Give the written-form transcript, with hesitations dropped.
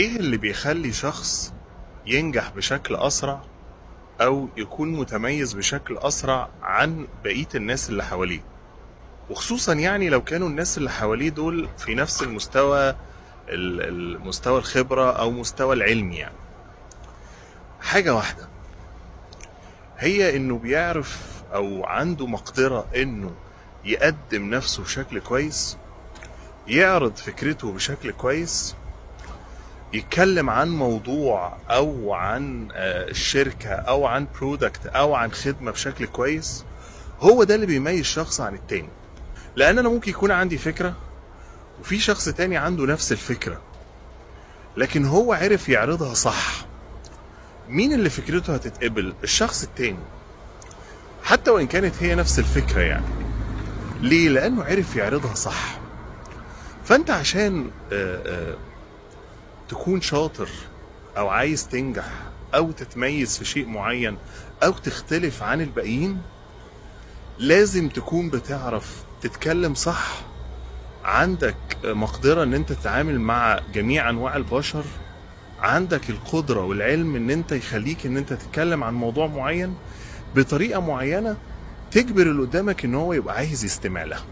ايه اللي بيخلي شخص ينجح بشكل اسرع او يكون متميز بشكل اسرع عن بقية الناس اللي حواليه؟ وخصوصا يعني لو كانوا الناس اللي حواليه دول في نفس المستوى الخبرة او مستوى العلم يعني. حاجة واحدة، هي انه بيعرف او عنده مقدرة انه يقدم نفسه بشكل كويس، يعرض فكرته بشكل كويس، يتكلم عن موضوع او عن الشركة او عن برودكت او عن خدمة بشكل كويس. هو ده اللي بيميز شخص عن التاني. لان انا ممكن يكون عندي فكرة وفي شخص تاني عنده نفس الفكرة، لكن هو عرف يعرضها صح. مين اللي فكرته هتتقبل؟ الشخص التاني، حتى وان كانت هي نفس الفكرة يعني. ليه؟ لانه عرف يعرضها صح. فانت عشان تكون شاطر او عايز تنجح او تتميز في شيء معين او تختلف عن الباقيين، لازم تكون بتعرف تتكلم صح، عندك مقدرة ان انت تتعامل مع جميع انواع البشر، عندك القدرة والعلم ان انت يخليك ان انت تتكلم عن موضوع معين بطريقة معينة تجبر اللي قدامك ان هو يبقى عايز يستمع لها.